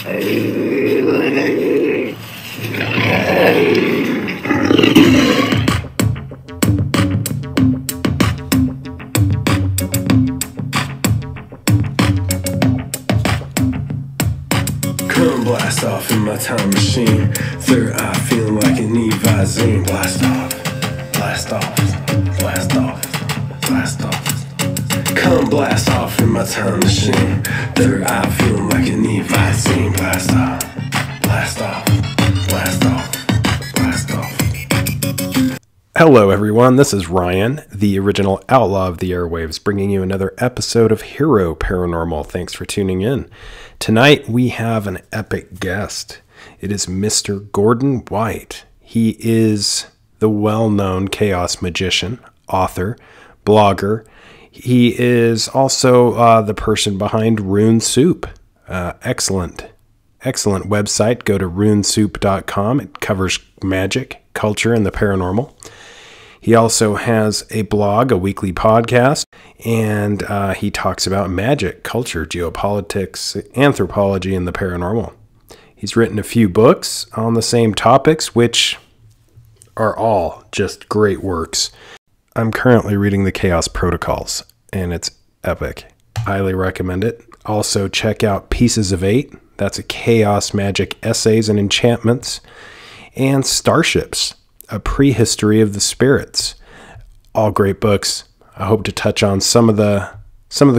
Blast off in my time machine. Third eye feeling like an Evazine. Blast off, blast off, blast off, blast off. Come blast off in my time machine. Third eye feeling like an Evazine. Blast off, blast off, blast off, blast off. Hello everyone, this is Ryan, the original outlaw of the airwaves, bringing you another episode of Hero Paranormal. Thanks for tuning in. Tonight we have an epic guest. It is Mr. Gordon White. He is the well-known chaos magician, author, blogger. He is also the person behind Rune Soup. Excellent website. Go to runesoup.com. It covers magic, culture, and the paranormal. He also has a blog, a weekly podcast, and he talks about magic, culture, geopolitics, anthropology, and the paranormal. He's written a few books on the same topics, which are all just great works. I'm currently reading the Chaos Protocols, and it's epic. Highly recommend it. Also, check out Pieces of Eight. That's a chaos magic essays and enchantments. And Starships, a prehistory of the spirits. All great books. I hope to touch on some of the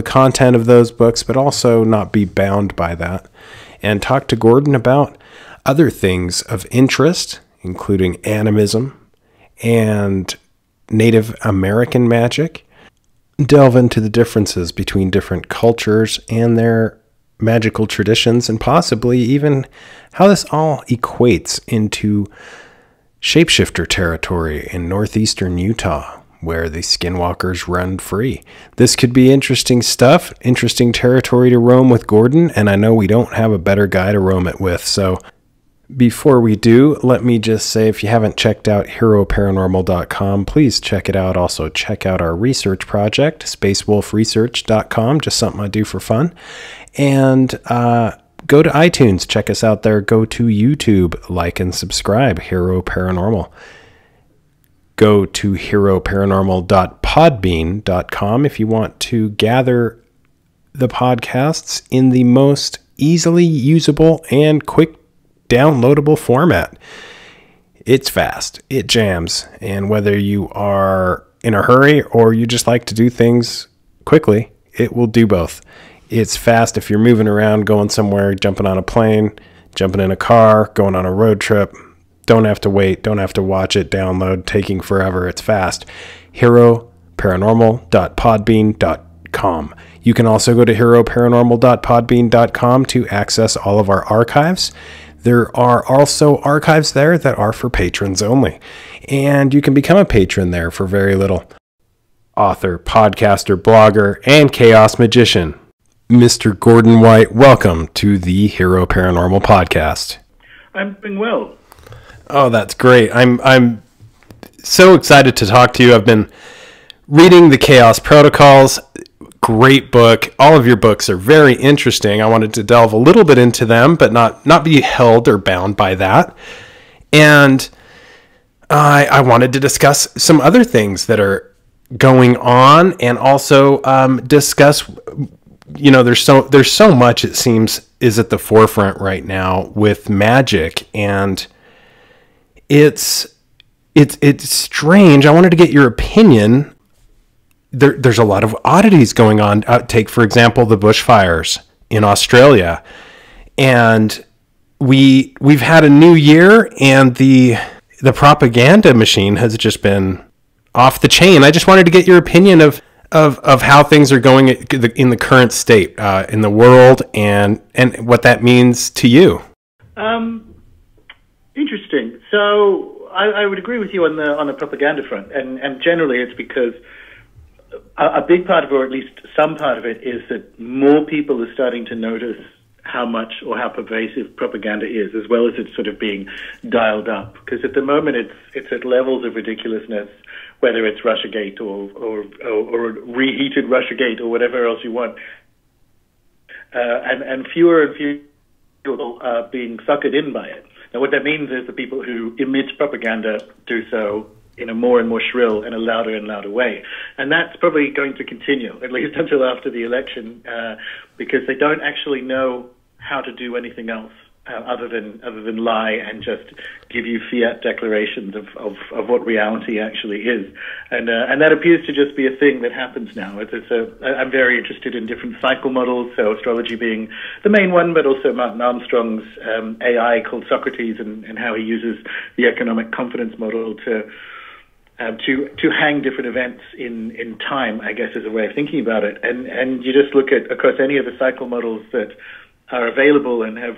content of those books, but also not be bound by that, and talk to Gordon about other things of interest, including animism and Native American magic. Delve into the differences between different cultures and their magical traditions, and possibly even how this all equates into shapeshifter territory in northeastern Utah, where the skinwalkers run free. This could be interesting stuff, interesting territory to roam with Gordon, and I know we don't have a better guy to roam it with. So before we do, let me just say, if you haven't checked out heroparanormal.com, please check it out. Also check out our research project, spacewolfresearch.com, just something I do for fun. And go to iTunes, check us out there. Go to YouTube, like and subscribe, Hero Paranormal. Go to heroparanormal.podbean.com if you want to gather the podcasts in the most easily usable and quick downloadable format. It's fast, it jams, and whether you are in a hurry or you just like to do things quickly, it will do both. It's fast if you're moving around, going somewhere, jumping on a plane, jumping in a car, going on a road trip. Don't have to wait. Don't have to watch it download, taking forever. It's fast. heroparanormal.podbean.com. You can also go to heroparanormal.podbean.com to access all of our archives. There are also archives there that are for patrons only. And you can become a patron there for very little. Author, podcaster, blogger, and chaos magician, Mr. Gordon White, welcome to the Hero Paranormal Podcast. I'm doing well. Oh, that's great. I'm so excited to talk to you. I've been reading the Chaos Protocols. Great book. All of your books are very interesting. I wanted to delve a little bit into them, but not be held or bound by that. And I wanted to discuss some other things that are going on, and also discuss, there's so much, it seems, is at the forefront right now with magic, and it's strange. I wanted to get your opinion. There's a lot of oddities going on. Take, for example, the bushfires in Australia, and we've had a new year, and the propaganda machine has just been off the chain. I just wanted to get your opinion of how things are going in the current state in the world, and what that means to you. Interesting. So I would agree with you on the propaganda front, and generally it's because a big part of it, or at least some part of it, is that more people are starting to notice how much or how pervasive propaganda is, as well as it's sort of being dialed up. Because at the moment it's at levels of ridiculousness, whether it's Russiagate or reheated Russiagate or whatever else you want, and fewer and fewer are being suckered in by it. Now, what that means is the people who emit propaganda do so in a more and more shrill and a louder and louder way. And that's probably going to continue, at least until after the election, because they don't actually know how to do anything else other than lie and just give you fiat declarations of what reality actually is. And that appears to just be a thing that happens now. I'm very interested in different cycle models, so astrology being the main one, but also Martin Armstrong's AI called Socrates, and how he uses the economic confidence model to hang different events in time, I guess, is a way of thinking about it. And you just look at across any of the cycle models that are available and have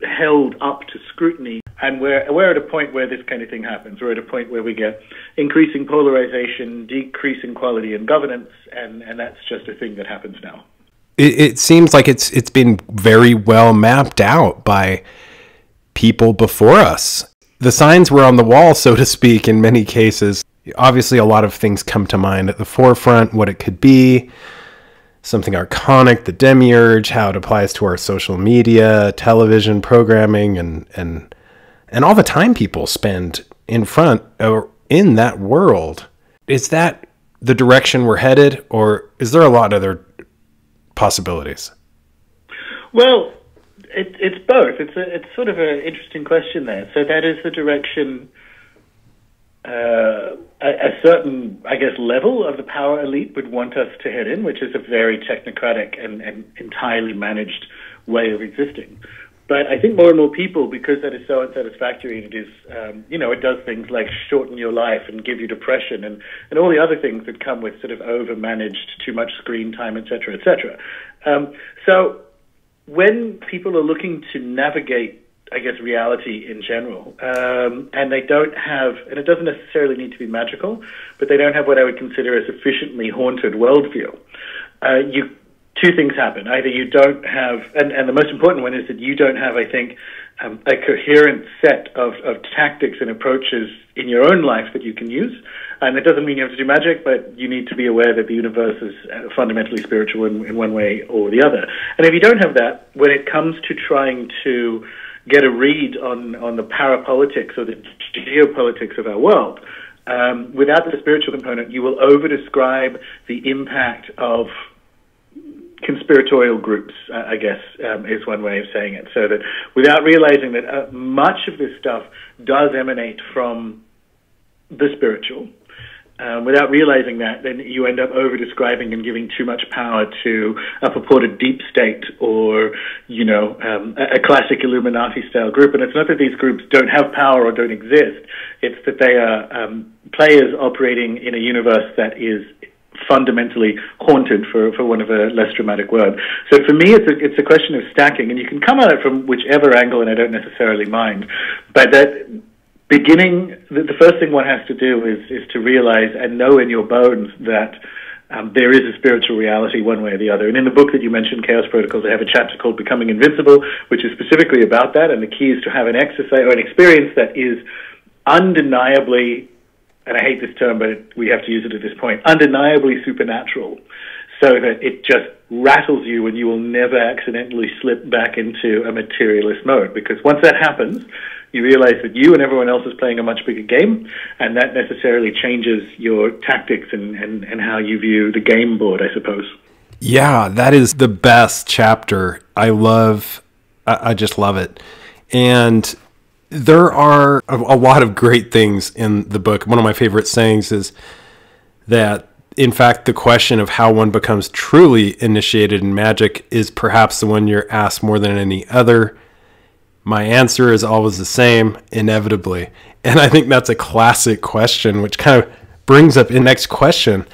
held up to scrutiny, and we're at a point where this kind of thing happens. We're at a point where we get increasing polarization, decreasing quality in governance, and that's just a thing that happens now. It seems like it's been very well mapped out by people before us. The signs were on the wall, so to speak, in many cases. Obviously, a lot of things come to mind at the forefront, what it could be, something archonic, the demiurge, how it applies to our social media, television programming, and all the time people spend in front or in that world. Is that the direction we're headed, or is there a lot of other possibilities? Well, it's both. It's sort of an interesting question there. So that is the direction a certain, I guess, level of the power elite would want us to head in, which is a very technocratic and entirely managed way of existing. But I think more and more people, because that is so unsatisfactory, and it is, it does things like shorten your life and give you depression and all the other things that come with sort of over-managed, too much screen time, et cetera, et cetera. So when people are looking to navigate, I guess, reality in general, and they don't have, and it doesn't necessarily need to be magical, but they don't have what I would consider a sufficiently haunted worldview, two things happen. Either you don't have, and the most important one is that you don't have, I think, a coherent set of tactics and approaches in your own life that you can use. And it doesn't mean you have to do magic, but you need to be aware that the universe is fundamentally spiritual in one way or the other. And if you don't have that, when it comes to trying to get a read on the parapolitics or the geopolitics of our world, without the spiritual component, you will over-describe the impact of conspiratorial groups, I guess, is one way of saying it. So that without realizing that much of this stuff does emanate from the spiritual, without realizing that, then you end up over-describing and giving too much power to a purported deep state or, a classic Illuminati-style group. And it's not that these groups don't have power or don't exist. It's that they are players operating in a universe that is fundamentally haunted, for want of a less dramatic word. So for me, it's a question of stacking, and you can come at it from whichever angle, and I don't necessarily mind. But that beginning, the first thing one has to do is to realize and know in your bones that there is a spiritual reality one way or the other. And in the book that you mentioned, Chaos Protocols, I have a chapter called Becoming Invincible, which is specifically about that, and the key is to have an exercise or an experience that is undeniably, and I hate this term, but we have to use it at this point, undeniably supernatural, so that it just rattles you and you will never accidentally slip back into a materialist mode. Because once that happens, you realize that you and everyone else is playing a much bigger game, and that necessarily changes your tactics and how you view the game board, I suppose. Yeah, that is the best chapter. I just love it. And there are a lot of great things in the book. One of my favorite sayings is that, in fact, the question of how one becomes truly initiated in magic is perhaps the one you're asked more than any other. My answer is always the same, inevitably. And I think that's a classic question, which kind of brings up the next question.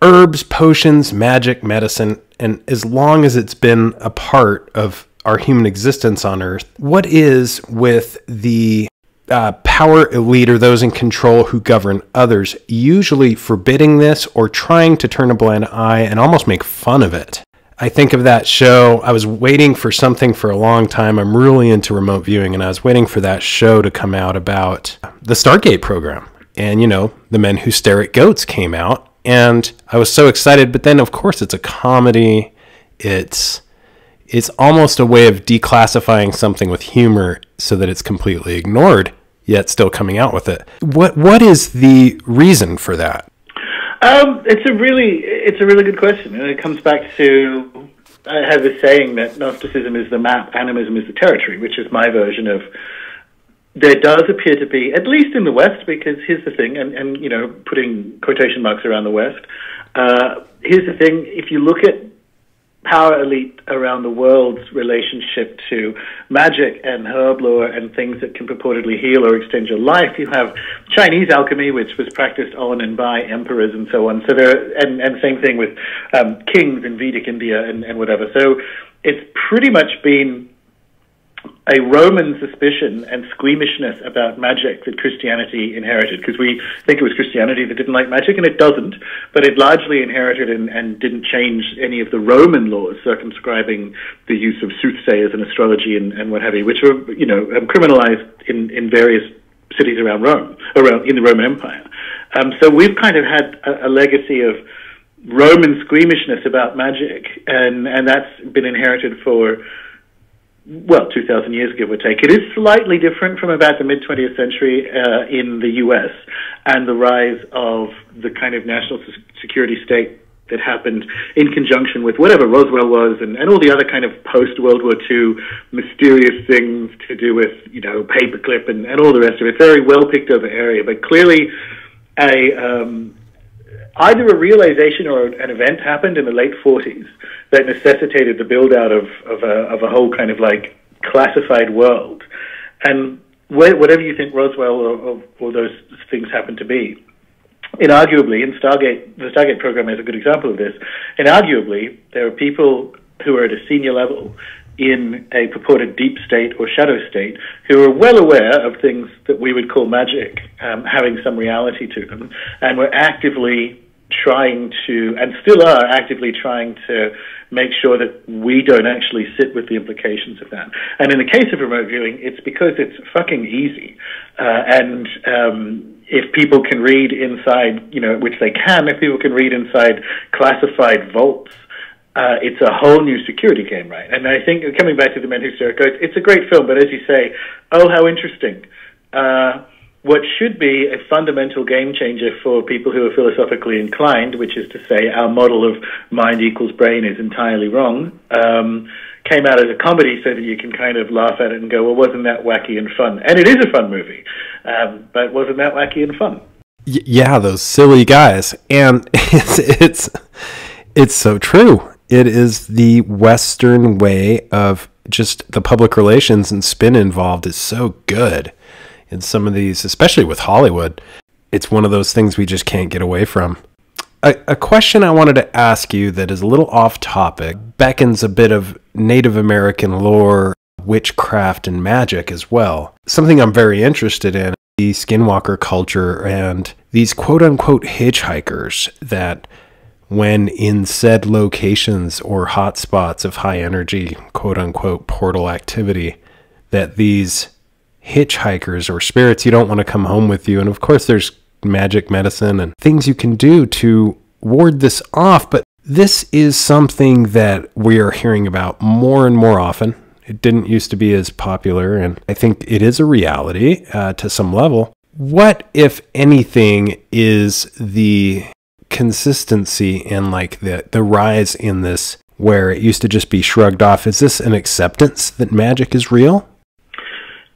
Herbs, potions, magic, medicine, and as long as it's been a part of our human existence on Earth, what is with the power elite or those in control who govern others usually forbidding this or trying to turn a blind eye and almost make fun of it? I think of that show. I was waiting for something for a long time. I'm really into remote viewing, and I was waiting for that show to come out about the Stargate program. And, The Men Who Stare at Goats came out, and I was so excited. But then, of course, it's a comedy. It's It's almost a way of declassifying something with humor so that it's completely ignored, yet still coming out with it. What is the reason for that? It's a really good question, and it comes back to, I have this saying that Gnosticism is the map, animism is the territory, which is my version of, there does appear to be, at least in the West, because here's the thing, and you know, putting quotation marks around the West, here's the thing, if you look at power elite around the world's relationship to magic and herb lore and things that can purportedly heal or extend your life. You have Chinese alchemy, which was practiced on and by emperors and so on. So and same thing with kings in Vedic India and whatever. So it's pretty much been a Roman suspicion and squeamishness about magic that Christianity inherited, because we think it was Christianity that didn't like magic, and it doesn't, but it largely inherited and didn't change any of the Roman laws circumscribing the use of soothsayers and astrology and what have you, which were, you know, criminalized in various cities around Rome, in the Roman Empire. So we've kind of had a legacy of Roman squeamishness about magic, and that's been inherited for, well, 2,000 years, give or take. It is slightly different from about the mid-20th century in the U.S. and the rise of the kind of national security state that happened in conjunction with whatever Roswell was and all the other kind of post-World War II mysterious things to do with, you know, paperclip and all the rest of it. Very well picked over area, but clearly either a realization or an event happened in the late 40s that necessitated the build-out of a whole kind of like classified world. And whatever you think Roswell or those things happen to be, inarguably, the Stargate program is a good example of this, inarguably, there are people who are at a senior level in a purported deep state or shadow state who are well aware of things that we would call magic having some reality to them, and were actively trying to, and still are actively trying to, make sure that we don't actually sit with the implications of that. And in the case of remote viewing, it's because it's fucking easy. And if people can read inside, you know, which they can, if people can read inside classified vaults, it's a whole new security game, right? And I think, coming back to The Men Who Stare at Ghosts, it's a great film, but as you say, oh, how interesting. What should be a fundamental game changer for people who are philosophically inclined, which is to say our model of mind equals brain is entirely wrong, came out as a comedy so that you can kind of laugh at it and go, well, wasn't that wacky and fun? And it is a fun movie, but wasn't that wacky and fun? Yeah, those silly guys. And it's so true. It is the Western way of just the public relations, and spin involved is so good in some of these, especially with Hollywood. It's one of those things we just can't get away from. A question I wanted to ask you that is a little off topic, beckons a bit of Native American lore, witchcraft, and magic as well. Something I'm very interested in, the skinwalker culture and these quote-unquote hitchhikers that, when in said locations or hotspots of high energy, quote-unquote portal activity, that these hitchhikers or spirits, you don't want to come home with you. And of course there's magic medicine and things you can do to ward this off, but this is something that we are hearing about more and more often. It didn't used to be as popular, and I think it is a reality to some level. What, if anything, is the consistency and like the rise in this, where it used to just be shrugged off? Is this an acceptance that magic is real?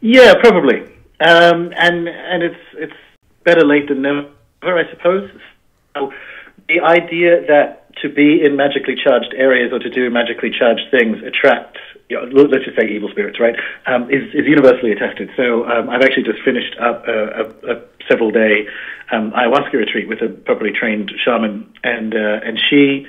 Yeah, probably. And it's better late than never, I suppose. So the idea that to be in magically charged areas or to do magically charged things attracts, you know, let's just say evil spirits, right, is universally attested. So I've actually just finished up a several-day ayahuasca retreat with a properly trained shaman, and she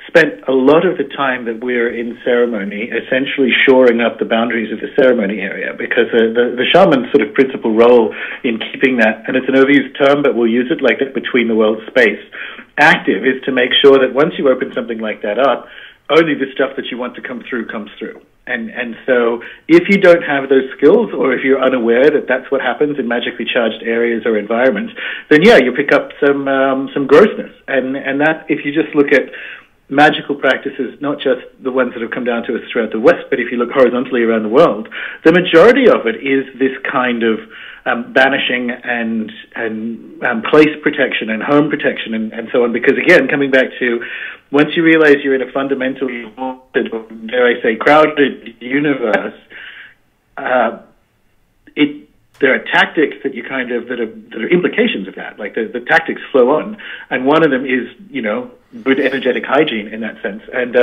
spent a lot of the time that we're in ceremony essentially shoring up the boundaries of the ceremony area, because the shaman's sort of principal role in keeping that, and it's an overused term, but we'll use it like that, between the world space, active, is to make sure that once you open something like that up, only the stuff that you want to come through comes through. And so if you don't have those skills, or if you're unaware that that's what happens in magically charged areas or environments, then yeah, you pick up some grossness. And that, if you just look at magical practices, not just the ones that have come down to us throughout the West, but if you look horizontally around the world, the majority of it is this kind of banishing and place protection and home protection and so on. Because again, coming back to once you realize you're in a fundamentally haunted, or dare I say, crowded universe, there are tactics that you kind of that are implications of that. Like the tactics flow on, and one of them is good energetic hygiene in that sense. And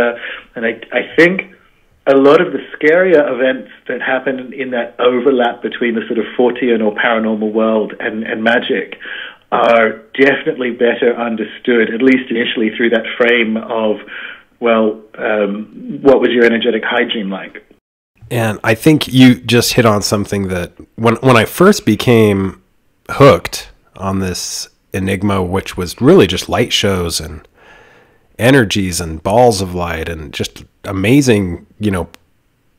I think a lot of the scarier events that happen in that overlap between the sort of Fortean or paranormal world and magic are definitely better understood, at least initially, through that frame of, what was your energetic hygiene like? And I think you just hit on something that when I first became hooked on this enigma, which was really just light shows and energies and balls of light and just amazing,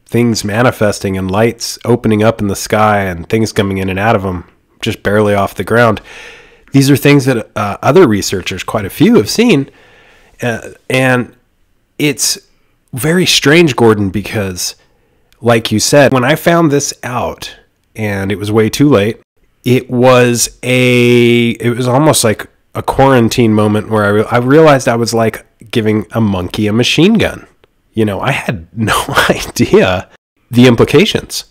things manifesting and lights opening up in the sky and things coming in and out of them just barely off the ground. These are things that other researchers, quite a few, have seen. And it's very strange, Gordon, because like you said, when I found this out and it was way too late, it was almost like a quarantine moment where I realized I was like giving a monkey a machine gun. I had no idea the implications.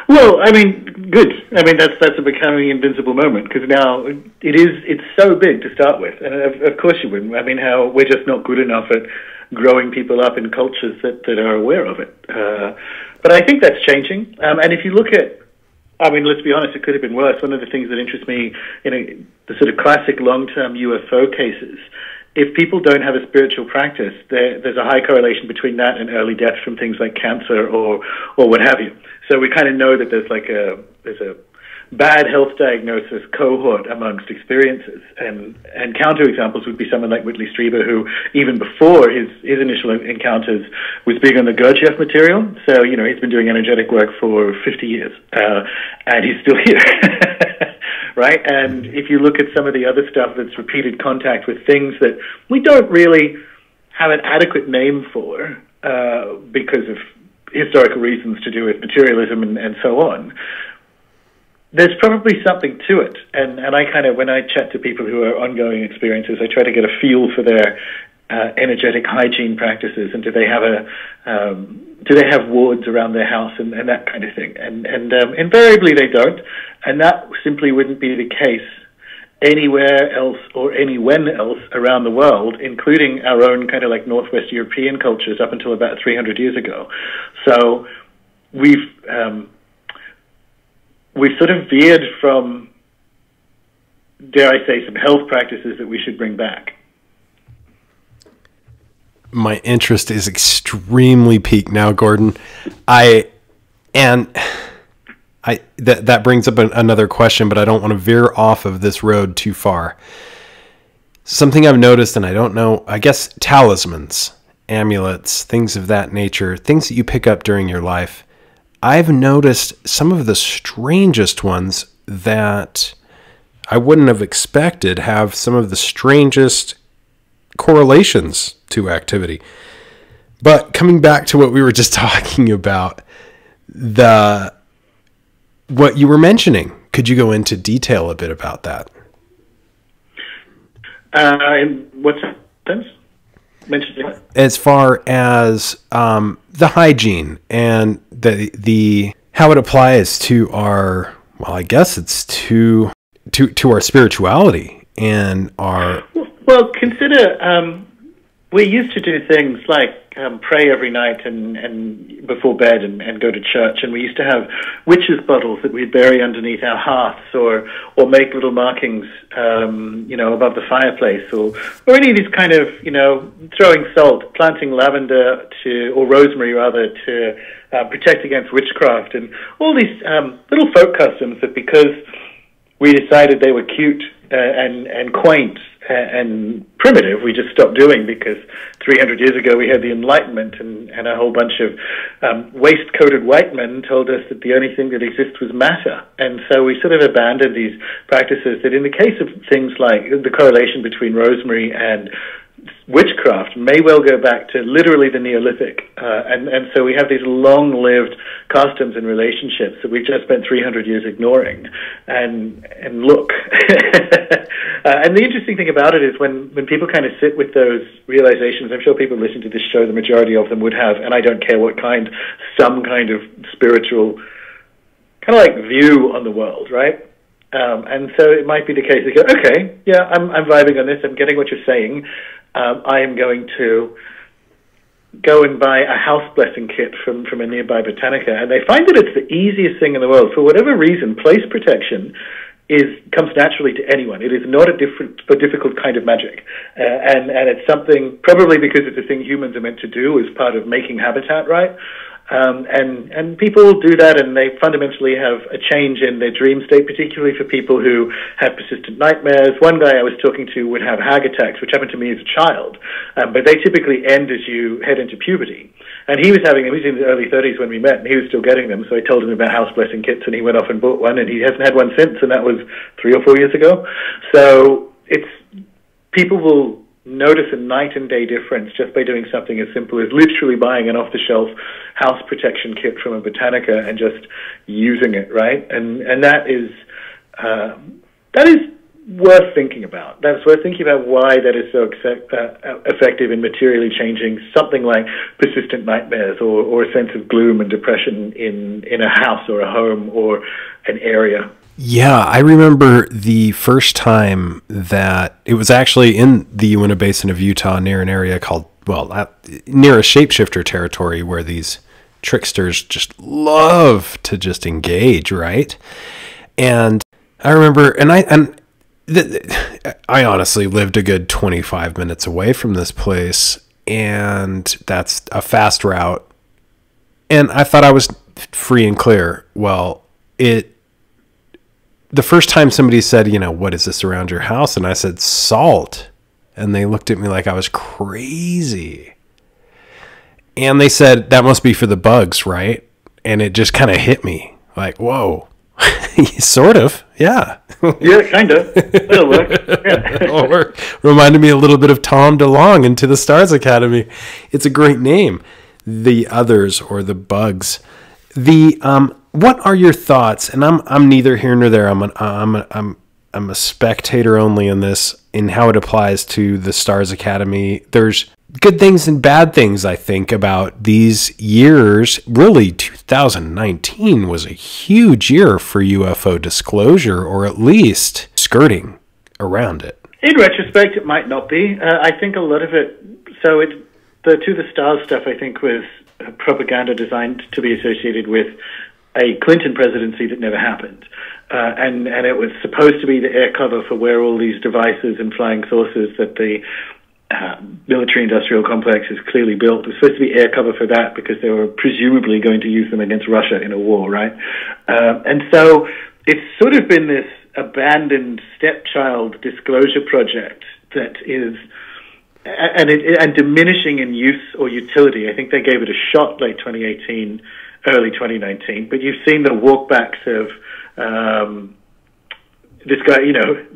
Well, I mean, good. I mean, that's a becoming invincible moment, because now it's so big to start with. And of course you wouldn't. I mean, how we're just not good enough at growing people up in cultures that are aware of it. But I think that's changing. And if you look at, let's be honest, it could have been worse. One of the things that interests me in the sort of classic long-term UFO cases, if people don't have a spiritual practice, there's a high correlation between that and early death from things like cancer or what have you. So we kind of know that there's a bad health diagnosis cohort amongst experiences, and counterexamples would be someone like Whitley Strieber, who even before his initial encounters was big on the Gurdjieff material. So he's been doing energetic work for 50 years, and he's still here. Right? And if you look at some of the other stuff that's repeated contact with things that we don't really have an adequate name for because of historical reasons to do with materialism and so on, there's probably something to it. And I kind of, when I chat to people who are ongoing experiences, I try to get a feel for their energetic hygiene practices, and do they have wards around their house and that kind of thing. And invariably they don't, and that simply wouldn't be the case anywhere else or anywhen else around the world, including our own kind of like Northwest European cultures up until about 300 years ago. So we've sort of veered from, dare I say, some health practices that we should bring back. My interest is extremely piqued now, Gordon. That brings up another question, but I don't want to veer off of this road too far. Something I've noticed, and I don't know, I guess talismans, amulets, things of that nature, things that you pick up during your life. I've noticed some of the strangest ones that I wouldn't have expected have some of the strangest correlations to activity. But coming back to what we were just talking about, what you were mentioning, could you go into detail a bit about that? In what sense? Mentioning what? As far as the hygiene and the how it applies to our, well, I guess it's to our spirituality and our. Well, consider we used to do things like pray every night and before bed and go to church, and we used to have witches' bottles that we'd bury underneath our hearths or make little markings, above the fireplace, or any of these kind of, throwing salt, planting lavender or rosemary rather, to protect against witchcraft, and all these little folk customs that, because we decided they were cute and quaint and primitive, we just stopped doing, because 300 years ago we had the Enlightenment, and a whole bunch of waist-coated white men told us that the only thing that exists was matter. And so we sort of abandoned these practices that, in the case of things like the correlation between rosemary and witchcraft may well go back to literally the Neolithic. And so we have these long-lived customs and relationships that we've just spent 300 years ignoring. And look. And the interesting thing about it is when people kind of sit with those realizations, I'm sure people listening to this show, the majority of them would have, and I don't care what kind, some kind of spiritual kind of like view on the world, right? And so it might be the case they go, okay, yeah, I'm vibing on this, I'm getting what you're saying. I am going to go and buy a house blessing kit from a nearby Botanica, and they find that it's the easiest thing in the world. For whatever reason, place protection comes naturally to anyone. It is not a difficult kind of magic, and it's something probably because it's a thing humans are meant to do as part of making habitat, right? And people do that, and they fundamentally have a change in their dream state, particularly for people who have persistent nightmares. One guy I was talking to would have hag attacks, which happened to me as a child, but they typically end as you head into puberty. And he was having them. He was in his early 30s when we met, and he was still getting them. So I told him about house blessing kits, and he went off and bought one, and he hasn't had one since, and that was 3 or 4 years ago. So people will notice a night and day difference just by doing something as simple as literally buying an off-the-shelf house protection kit from a Botanica and just using it, right? And that is worth thinking about. That's worth thinking about why that is so effective in materially changing something like persistent nightmares or a sense of gloom and depression in a house or a home or an area. Yeah, I remember the first time that it was actually in the Uinta Basin of Utah near an area called, near a shapeshifter territory where these tricksters just love to just engage, right? And I remember, I honestly lived a good 25 minutes away from this place, and that's a fast route. And I thought I was free and clear. Well, the first time somebody said, what is this around your house? And I said, salt. And they looked at me like I was crazy. And they said, that must be for the bugs, right? And it just kind of hit me like, whoa, sort of. Yeah. Yeah, kind of. It'll work. Yeah. It'll work. Reminded me a little bit of Tom DeLonge and To the Stars Academy. It's a great name. The Others, or the Bugs. What are your thoughts? And I'm neither here nor there. I'm a spectator only in this, in how it applies to the Stars Academy. There's good things and bad things, I think, about these years. Really, 2019 was a huge year for UFO disclosure, or at least skirting around it. In retrospect, it might not be. I think a lot of it. So the To the Stars stuff, I think, was propaganda designed to be associated with a Clinton presidency that never happened. And it was supposed to be the air cover for where all these devices and flying saucers that the military-industrial complex has clearly built. It was supposed to be air cover for that because they were presumably going to use them against Russia in a war, right? And so it's sort of been this abandoned stepchild disclosure project that is... And diminishing in use or utility. I think they gave it a shot late 2018, early 2019. But you've seen the walkbacks of this guy,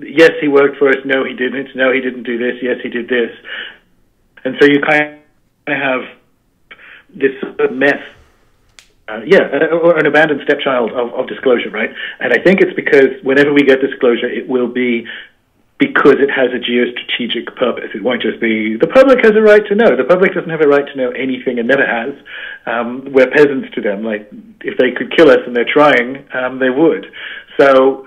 yes, he worked for us, no, he didn't, no, he didn't do this, yes, he did this. And so you kind of have this sort of mess, or an abandoned stepchild of disclosure, right? And I think it's because whenever we get disclosure, it will be because it has a geostrategic purpose. It won't just be, the public has a right to know. The public doesn't have a right to know anything and never has. We're peasants to them. Like, if they could kill us and they're trying, they would. So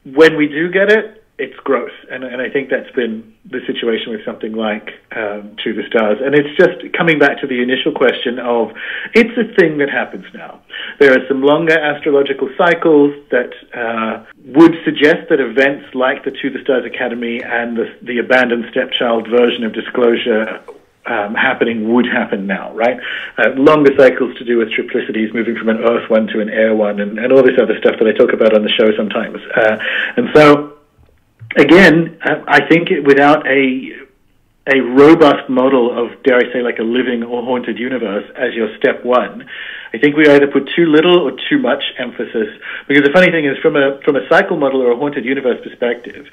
when we do get it, it's gross. And I think that's been the situation with something like To the Stars. And it's just coming back to the initial question of, it's a thing that happens now. There are some longer astrological cycles that would suggest that events like the To the Stars Academy and the abandoned stepchild version of disclosure happening would happen now, right? Longer cycles to do with triplicities, moving from an Earth one to an air one, and all this other stuff that I talk about on the show sometimes. And so, again, I think without a robust model of, dare I say, like a living or haunted universe as your step one, I think we either put too little or too much emphasis. Because the funny thing is, from a cycle model or a haunted universe perspective,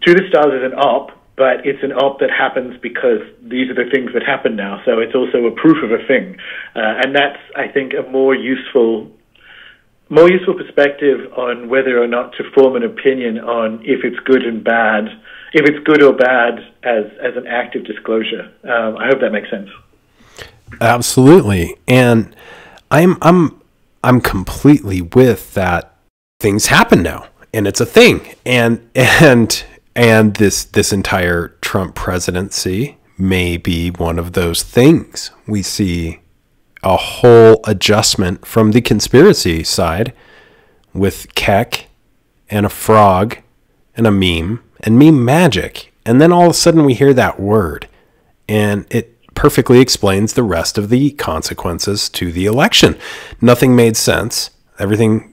To the Stars is an op, but it's an op that happens because these are the things that happen now. So it's also a proof of a thing, and that's, I think, a more useful perspective on whether or not to form an opinion on if it's good and bad, if it's good or bad as an act of disclosure. I hope that makes sense. Absolutely, and I'm completely with that. Things happen now, and it's a thing, and this entire Trump presidency may be one of those things. We see a whole adjustment from the conspiracy side with Keck and a frog and a meme and meme magic. And then all of a sudden we hear that word, and it perfectly explains the rest of the consequences to the election. Nothing made sense. Everything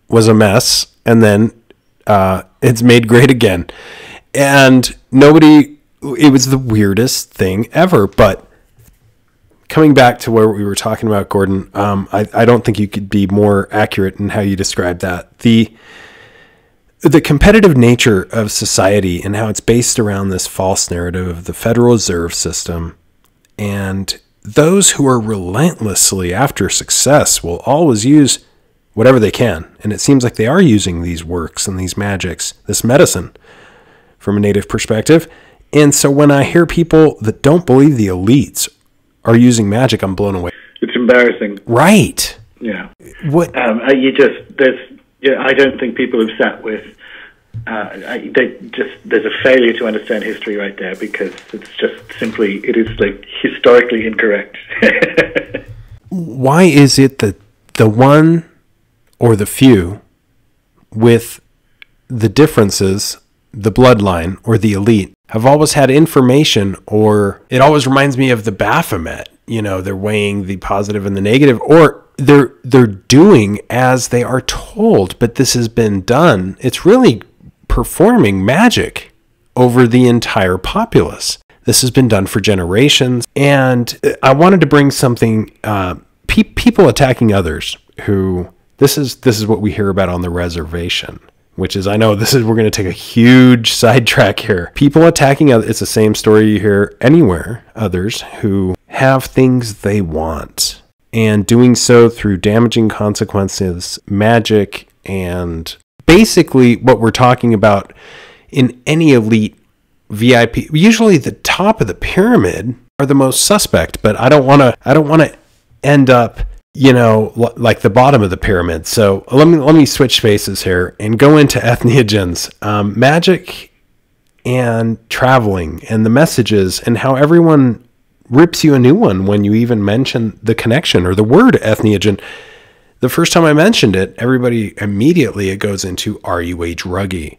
was a mess. And then it's made great again. And it was the weirdest thing ever. But coming back to where we were talking about, Gordon, I don't think you could be more accurate in how you described that. The competitive nature of society and how it's based around this false narrative of the Federal Reserve System, and those who are relentlessly after success will always use whatever they can. And it seems like they are using these works and these magics, this medicine, from a native perspective. And so when I hear people that don't believe the elites are using magic, I'm blown away. It's embarrassing. Right. Yeah. What? I don't think people have sat with. There's a failure to understand history right there, because it's just simply, it is like historically incorrect. Why is it that the one or the few with the differences, the bloodline or the elite, have always had information? Or it always reminds me of the Baphomet. You know, they're weighing the positive and the negative, or they're doing as they are told. But this has been done. It's really performing magic over the entire populace. This has been done for generations. And I wanted to bring something, people attacking others who, this is what we hear about on the reservation, which is, I know we're going to take a huge sidetrack here. People attacking others, it's the same story you hear anywhere, others who have things they want, and doing so through damaging consequences, magic, and basically what we're talking about in any elite VIP. Usually the top of the pyramid are the most suspect, but I don't want to end up, like the bottom of the pyramid. So let me switch spaces here and go into entheogens, magic and traveling, and the messages, and how everyone rips you a new one when you even mention the connection or the word entheogen. The first time I mentioned it, everybody immediately, it goes into, are you a druggie?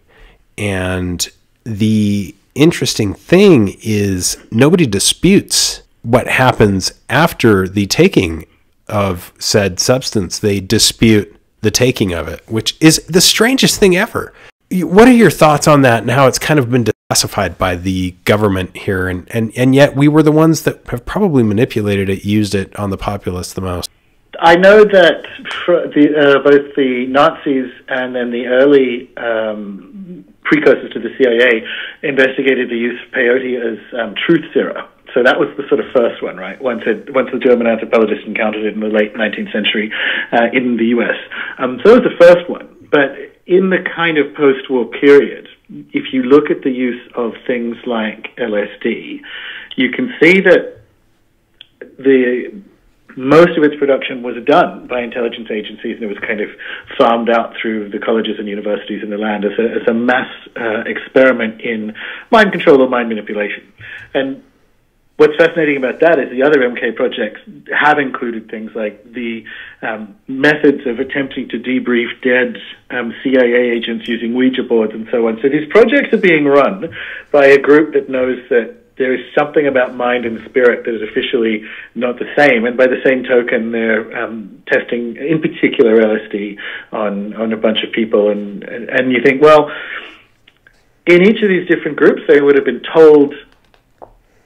And the interesting thing is nobody disputes what happens after the taking of said substance. They dispute the taking of it, which is the strangest thing ever. What are your thoughts on that, and how it's kind of been declassified by the government here? And yet we were the ones that have probably manipulated it, used it on the populace the most. I know that both the Nazis and then the early precursors to the CIA investigated the use of peyote as truth serum. So that was the sort of first one, right? Once the German anthropologists encountered it in the late 19th century in the U.S. So that was the first one. But in the kind of post-war period, if you look at the use of things like LSD, you can see that most of its production was done by intelligence agencies, and it was kind of farmed out through the colleges and universities in the land as a mass experiment in mind control or mind manipulation. And what's fascinating about that is the other MK projects have included things like the methods of attempting to debrief dead CIA agents using Ouija boards and so on. So these projects are being run by a group that knows that there is something about mind and spirit that is officially not the same. And by the same token, they're testing, in particular, LSD on a bunch of people. And you think, well, in each of these different groups, they would have been told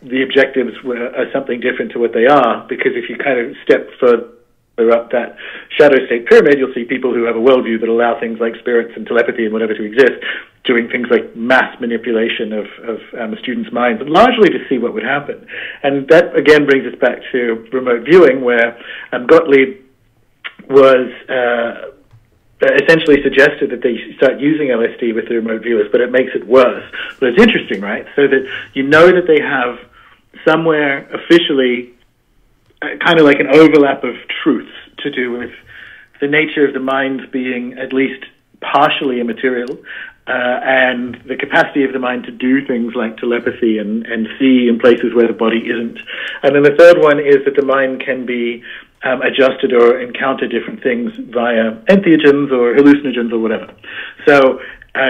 the objectives are something different to what they are, because if you kind of step further up that shadow state pyramid, you'll see people who have a worldview that allow things like spirits and telepathy and whatever to exist. doing things like mass manipulation of students' minds, largely to see what would happen. And that, again, brings us back to remote viewing, where Gottlieb was essentially suggested that they start using LSD with the remote viewers, but it makes it worse. But it's interesting, right? So that you know that they have somewhere officially kind of like an overlap of truths to do with the nature of the mind being at least partially immaterial, and the capacity of the mind to do things like telepathy and see in places where the body isn't. And then the third one is that the mind can be adjusted or encounter different things via entheogens or hallucinogens or whatever. So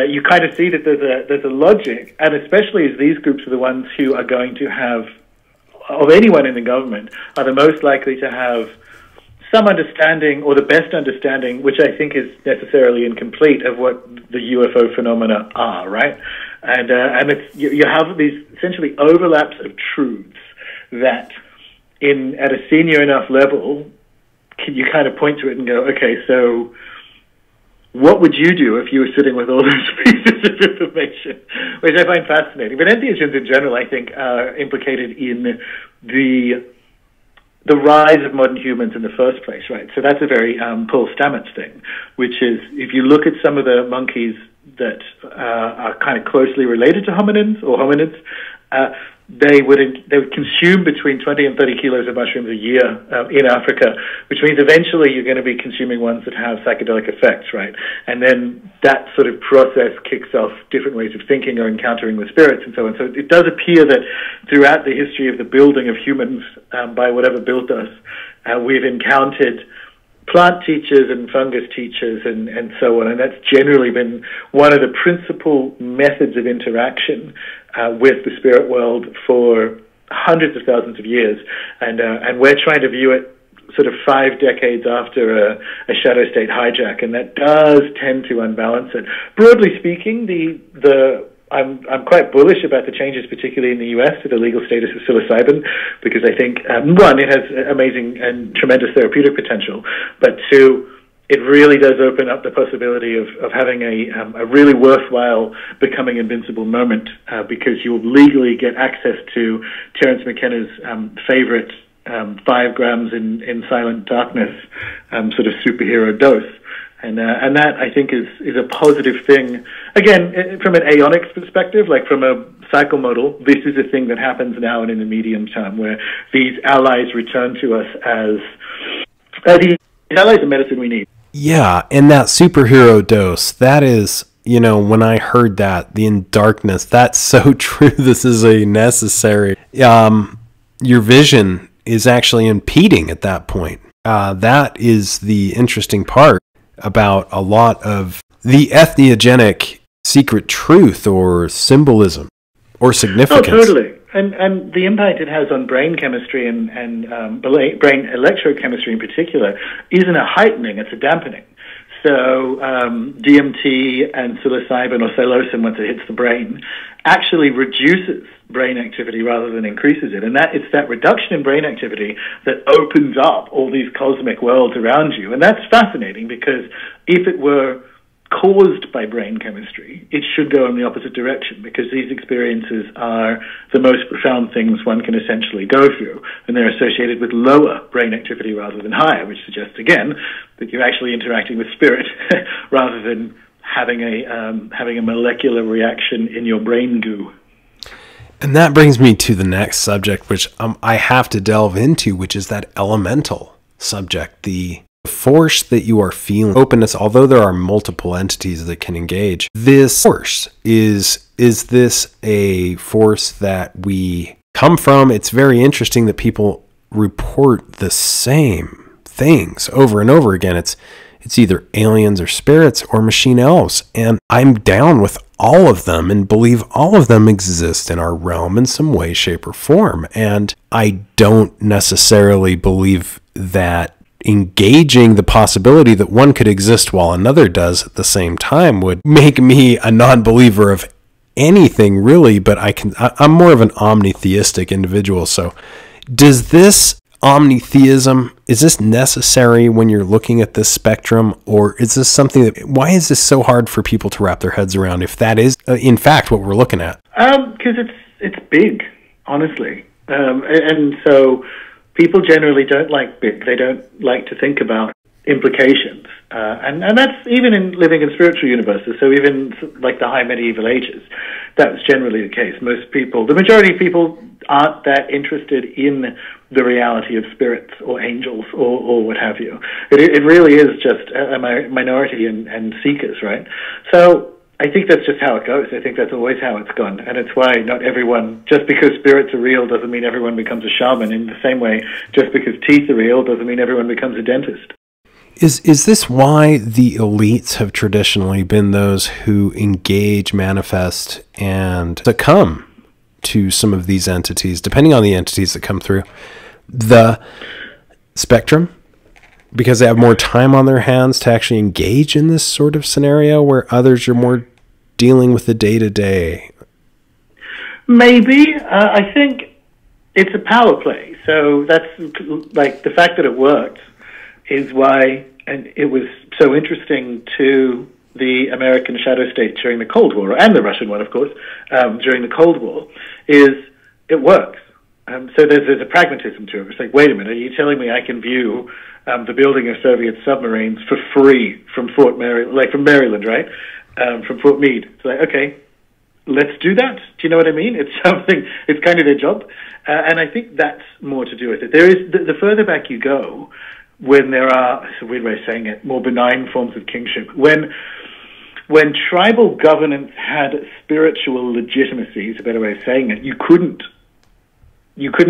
you kind of see that there's a logic, and especially as these groups are the ones who are going to have, of anyone in the government, are the most likely to have some understanding, or the best understanding, which I think is necessarily incomplete, of what the UFO phenomena are, right? And it's, you have these essentially overlaps of truths that, at a senior enough level, you kind of point to it and go, okay, so what would you do if you were sitting with all those pieces of information? Which I find fascinating. But entheogens in general, I think, are implicated in the rise of modern humans in the first place, right? So that's a very Paul Stamets thing, which is, if you look at some of the monkeys that are kind of closely related to hominids, they would consume between 20 and 30 kilos of mushrooms a year in Africa, which means eventually you're going to be consuming ones that have psychedelic effects, right? And then that sort of process kicks off different ways of thinking or encountering with spirits and so on. So it does appear that throughout the history of the building of humans by whatever built us, we've encountered plant teachers and fungus teachers and so on, and that's generally been one of the principal methods of interaction with the spirit world for hundreds of thousands of years, and we're trying to view it sort of 5 decades after a shadow state hijack, and that does tend to unbalance it. Broadly speaking, I'm quite bullish about the changes, particularly in the U.S., to the legal status of psilocybin, because I think, one, it has amazing and tremendous therapeutic potential, but two, it really does open up the possibility of having a really worthwhile becoming invincible moment, because you'll legally get access to Terence McKenna's favorite 5 grams in silent darkness sort of superhero dose. And that, I think, is a positive thing. Again, from an aonics perspective, like from a cycle model, this is a thing that happens now and in the medium term, where these allies return to us as the allies of medicine we need. Yeah, and that superhero dose, that is, when I heard that, the in darkness, that's so true. This is a necessary. Your vision is actually impeding at that point. That is the interesting part about a lot of the entheogenic secret truth or symbolism or significance. Oh, totally. And the impact it has on brain chemistry and brain electrochemistry in particular isn't a heightening, it's a dampening. So DMT and psilocybin or psilocin, once it hits the brain, actually reduces brain activity rather than increases it. And it's that reduction in brain activity that opens up all these cosmic worlds around you. And that's fascinating, because if it were caused by brain chemistry, it should go in the opposite direction, because these experiences are the most profound things one can essentially go through, and they're associated with lower brain activity rather than higher, which suggests, again, that you're actually interacting with spirit rather than having a molecular reaction in your brain goo. And that brings me to the next subject, which I have to delve into, which is that elemental subject, the force that you are feeling, openness, although there are multiple entities that can engage. This force, is this a force that we come from? It's very interesting that people report the same things over and over again. It's either aliens or spirits or machine elves, and I'm down with all of them and believe all of them exist in our realm in some way, shape, or form. And I don't necessarily believe that engaging the possibility that one could exist while another does at the same time would make me a non-believer of anything, really. But I'm more of an omnitheistic individual. So does this omnitheism, is this necessary when you're looking at this spectrum, or is this something that, why is this so hard for people to wrap their heads around if that is in fact what we're looking at? Because it's big, honestly. And so people generally don't like big. They don't like to think about implications. And that's even in living in spiritual universes. So even like the high medieval ages, that was generally the case. Most people, the majority of people, aren't that interested in the reality of spirits or angels or what have you. It really is just a minority and seekers, right? So I think that's just how it goes. I think that's always how it's gone. And it's why not everyone, just because spirits are real doesn't mean everyone becomes a shaman. In the same way, just because teeth are real doesn't mean everyone becomes a dentist. Is this why the elites have traditionally been those who engage, manifest, and succumb to some of these entities, depending on the entities that come through the spectrum? Because they have more time on their hands to actually engage in this sort of scenario, where others are more dealing with the day-to-day? Maybe. I think it's a power play. So that's like the fact that it worked is why, and it was so interesting to the American shadow state during the Cold War, and the Russian one, of course, during the Cold War, is it works. So there's a pragmatism to it. It's like, wait a minute, are you telling me I can view the building of Soviet submarines for free from Fort Maryland, like from Maryland, right? From Fort Meade. It's like, okay, let's do that. Do you know what I mean? It's something, it's kind of their job. And I think that's more to do with it. There is, the further back you go, when there are, it's a weird way of saying it, more benign forms of kingship, when tribal governance had spiritual legitimacy, is a better way of saying it, you couldn't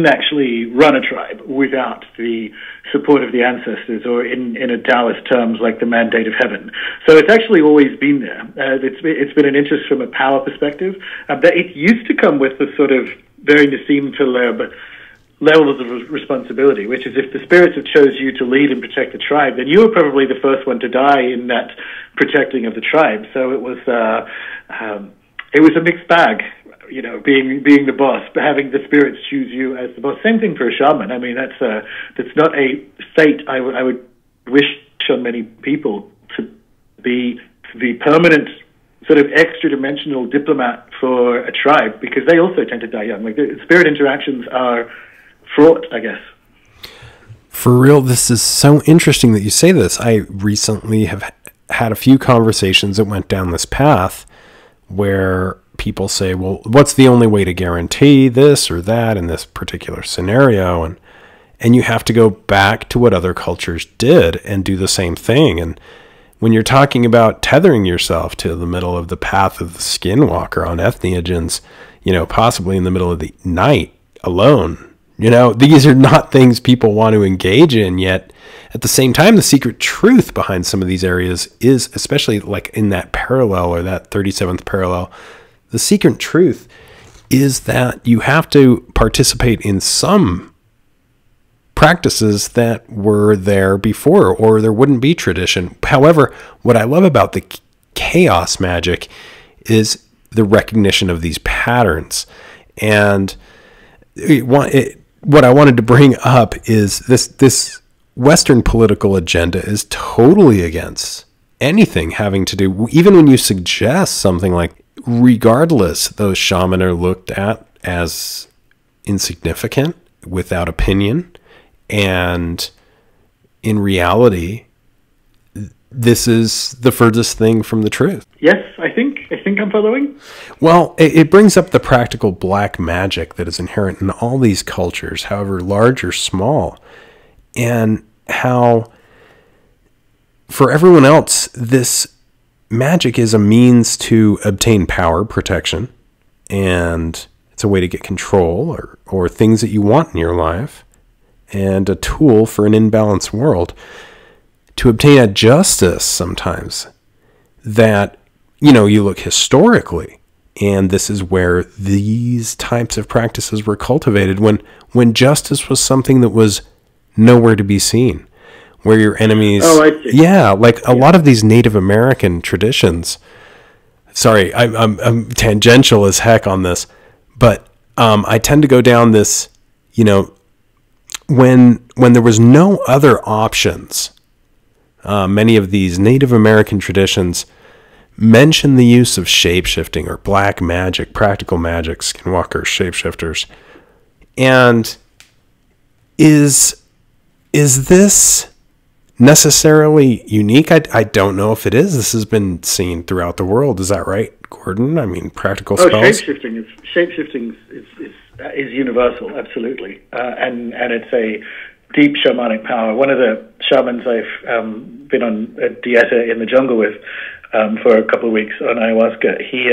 actually run a tribe without the support of the ancestors, or in a Taoist terms, like the mandate of heaven. So it's actually always been there. It's been an interest from a power perspective. That it used to come with the sort of very Nassim Taleb levels of responsibility, which is if the spirits have chose you to lead and protect the tribe, then you were probably the first one to die in that protecting of the tribe. So it was a mixed bag. You know, being the boss, but having the spirits choose you as the boss. Same thing for a shaman. I mean, that's not a fate I would wish on many people, to be the permanent sort of extra-dimensional diplomat for a tribe, because they also tend to die young. Like, the spirit interactions are fraught, I guess. For real, this is so interesting that you say this. I recently have had a few conversations that went down this path where people say, well, what's the only way to guarantee this or that in this particular scenario? And you have to go back to what other cultures did and do the same thing. And when you're talking about tethering yourself to the middle of the path of the skinwalker on entheogens, you know, possibly in the middle of the night alone, you know, these are not things people want to engage in. Yet at the same time, the secret truth behind some of these areas is, especially like in that parallel, or that 37th parallel, the secret truth is that you have to participate in some practices that were there before, or there wouldn't be tradition. However, what I love about the chaos magic is the recognition of these patterns. And what I wanted to bring up is this Western political agenda is totally against anything having to do, even when you suggest something like, regardless, those shaman are looked at as insignificant, without opinion, and in reality, this is the furthest thing from the truth. Yes, I think I'm following. Well, it brings up the practical black magic that is inherent in all these cultures, however large or small, and how for everyone else, this magic is a means to obtain power, protection, and it's a way to get control or things that you want in your life, and a tool for an imbalanced world to obtain a justice sometimes that, you know, you look historically, and this is where these types of practices were cultivated when justice was something that was nowhere to be seen. Where your enemies... Oh, I see. Yeah, like a lot of these Native American traditions. Sorry, I'm tangential as heck on this, but I tend to go down this, you know, when there was no other options, many of these Native American traditions mention the use of shape-shifting or black magic, practical magic, skinwalkers, shapeshifters. And is this necessarily unique? I don't know if it is. This has been seen throughout the world. Is that right, Gordon? I mean, practical spells? Shape-shifting is universal, absolutely. And it's a deep shamanic power. One of the shamans I've been on a dieta in the jungle with for a couple of weeks on ayahuasca, he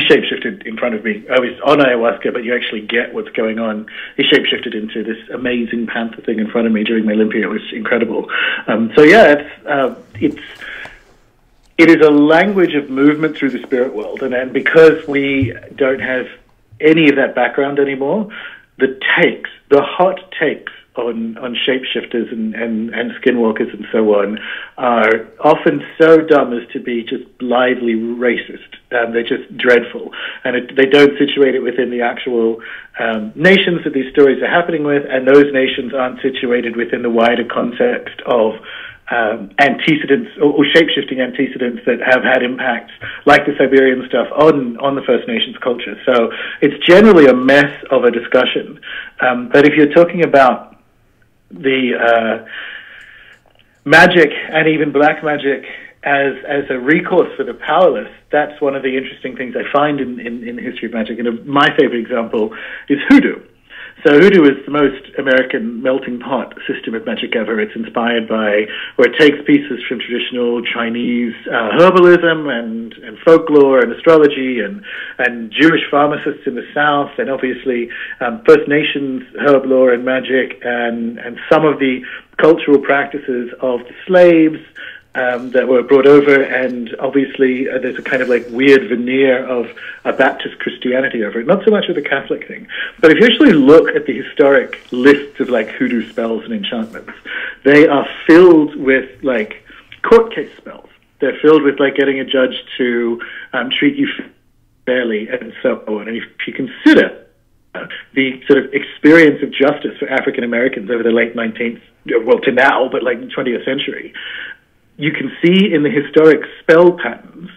shapeshifted in front of me. I was on ayahuasca, but you actually get what's going on. He shapeshifted into this amazing panther thing in front of me during my Olympia. It was incredible. It is a language of movement through the spirit world, and because we don't have any of that background anymore, the hot takes on shapeshifters and skinwalkers and so on are often so dumb as to be just blithely racist. They're just dreadful. And they don't situate it within the actual nations that these stories are happening with, and those nations aren't situated within the wider context of antecedents or shape-shifting antecedents that have had impacts like the Siberian stuff on the First Nations culture. So it's generally a mess of a discussion. But if you're talking about the magic and even black magic as a recourse for the powerless, that's one of the interesting things I find in the history of magic. And my favorite example is hoodoo. So hoodoo is the most American melting pot system of magic ever. It's inspired by, or it takes pieces from traditional Chinese herbalism and folklore and astrology and Jewish pharmacists in the South, and obviously First Nations herb lore and magic, and some of the cultural practices of the slaves that were brought over, and obviously there's a kind of like weird veneer of a Baptist Christianity over it, not so much of the Catholic thing. But if you actually look at the historic lists of like hoodoo spells and enchantments, they are filled with like court case spells. They're filled with like getting a judge to treat you fairly and so on. And if you consider the sort of experience of justice for African Americans over the late 19th, well to now, but like the 20th century, you can see in the historic spell patterns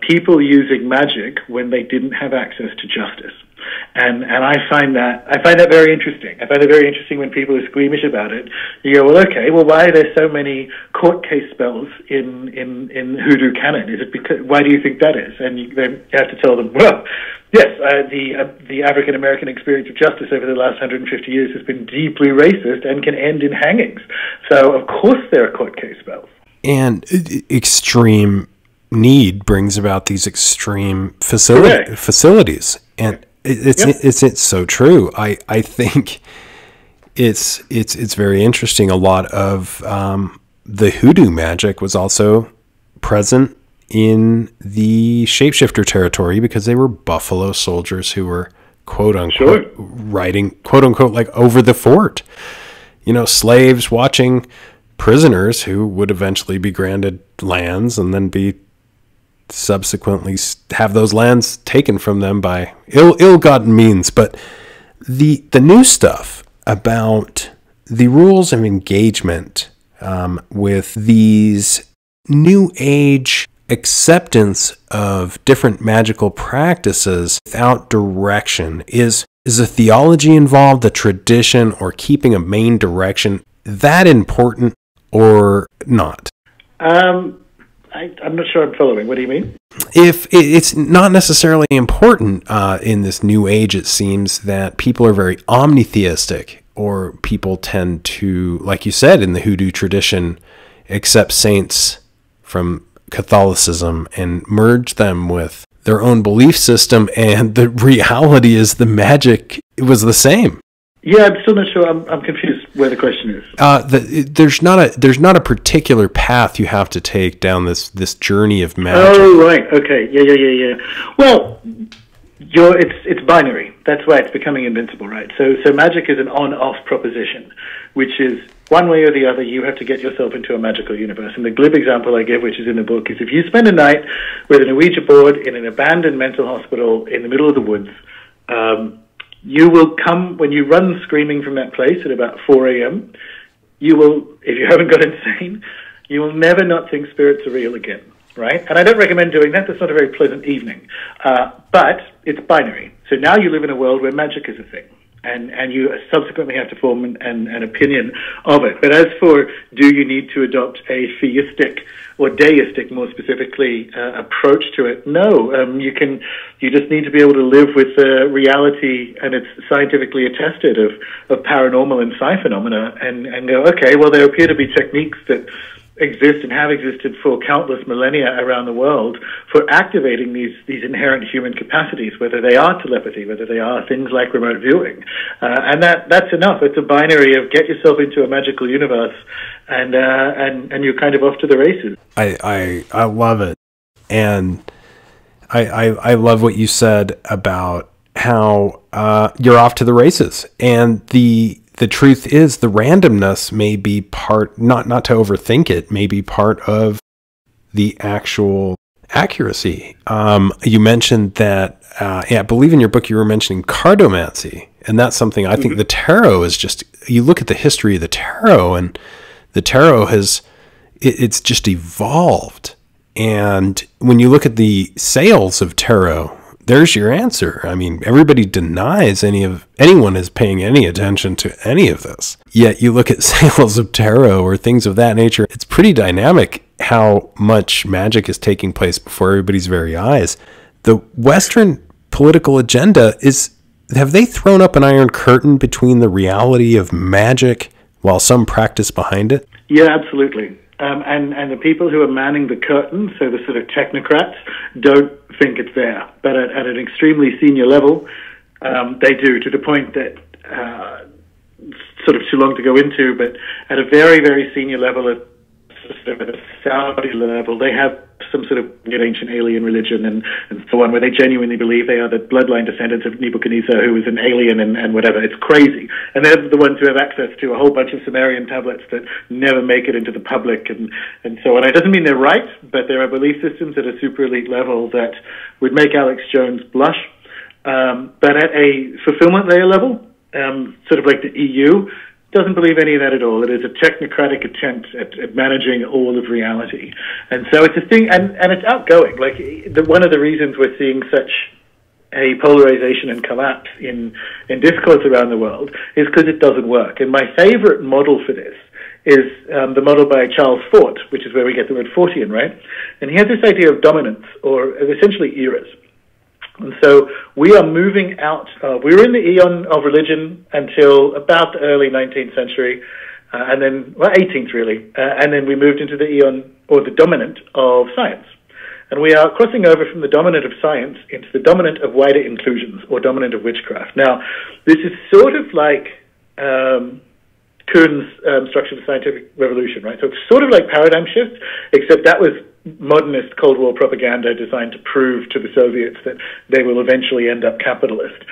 people using magic when they didn't have access to justice, and I find that very interesting. I find it very interesting when people are squeamish about it. You go, well, okay, well, why are there so many court case spells in hoodoo canon? Is it because? Why do you think that is? And you have to tell them, well, yes, the African American experience of justice over the last 150 years has been deeply racist and can end in hangings. So of course there are court case spells. And extreme need brings about these extreme facilities, and it's so true. I think it's very interesting. A lot of the hoodoo magic was also present in the shapeshifter territory because they were buffalo soldiers who were quote unquote riding quote unquote like over the fort. You know, slaves watching prisoners who would eventually be granted lands and then be subsequently have those lands taken from them by ill-gotten means. But the new stuff about the rules of engagement with these new age acceptance of different magical practices without direction, is a theology involved, a tradition, or keeping a main direction that important or not? I'm not sure I'm following. What do you mean? If it's not necessarily important in this new age, it seems that people are very omnitheistic, or people tend to, like you said, in the hoodoo tradition, accept saints from Catholicism and merge them with their own belief system, and the reality is the magic was the same. Yeah, I'm still not sure. I'm confused where the question is. There's not a particular path you have to take down this journey of magic. Oh, right. Okay. Yeah. Well, it's binary. That's why it's becoming invincible, right? So magic is an on-off proposition, which is one way or the other. You have to get yourself into a magical universe. And the glib example I give, which is in the book, is if you spend a night with an Ouija board in an abandoned mental hospital in the middle of the woods, you will come, when you run screaming from that place at about 4 a.m., you will, if you haven't got insane, you will never not think spirits are real again, right? And I don't recommend doing that. That's not a very pleasant evening. But it's binary. So now you live in a world where magic is a thing. And you subsequently have to form an opinion of it. But as for, do you need to adopt a theistic or deistic, more specifically, approach to it? No. You just need to be able to live with the reality, and it's scientifically attested, of paranormal and psi phenomena, and go, okay, well, there appear to be techniques that exist and have existed for countless millennia around the world for activating these inherent human capacities, whether they are telepathy, whether they are things like remote viewing, and that's enough. It's a binary of get yourself into a magical universe, and you're kind of off to the races. I love it, and I love what you said about how you're off to the races, and the truth is the randomness may be part, not to overthink it, may be part of the actual accuracy. You mentioned that, I believe in your book you were mentioning cartomancy, and that's something I think the tarot is just, you look at the history of the tarot, and the tarot it's just evolved. And when you look at the sales of tarot, there's your answer. I mean, everybody denies anyone is paying any attention to any of this. Yet you look at sales of tarot or things of that nature, it's pretty dynamic how much magic is taking place before everybody's very eyes. The Western political agenda have they thrown up an iron curtain between the reality of magic while some practice behind it? Yeah, absolutely. And the people who are manning the curtain, so the sort of technocrats, don't think it's there. But at an extremely senior level, they do, to the point that, sort of too long to go into, but at a very, very senior level, at a Saudi level, they have some sort of ancient alien religion and so on, where they genuinely believe they are the bloodline descendants of Nebuchadnezzar, who was an alien and whatever. It's crazy. And they're the ones who have access to a whole bunch of Sumerian tablets that never make it into the public and so on. It doesn't mean they're right, but there are belief systems at a super elite level that would make Alex Jones blush. But at a fulfillment layer level, sort of like the EU, doesn't believe any of that at all. It is a technocratic attempt at managing all of reality. And so it's a thing, and it's outgoing. Like, one of the reasons we're seeing such a polarization and collapse in discourse around the world is because it doesn't work. And my favorite model for this is the model by Charles Fort, which is where we get the word Fortean, right? And he has this idea of dominance, or essentially eras. And so we are moving out. We were in the eon of religion until about the early 19th century, and then, 18th really, and then we moved into the eon, or the dominant, of science. And we are crossing over from the dominant of science into the dominant of wider inclusions, or dominant of witchcraft. Now, this is sort of like Kuhn's structure of the scientific revolution, right? So it's sort of like paradigm shift, except that was modernist Cold War propaganda designed to prove to the Soviets that they will eventually end up capitalist.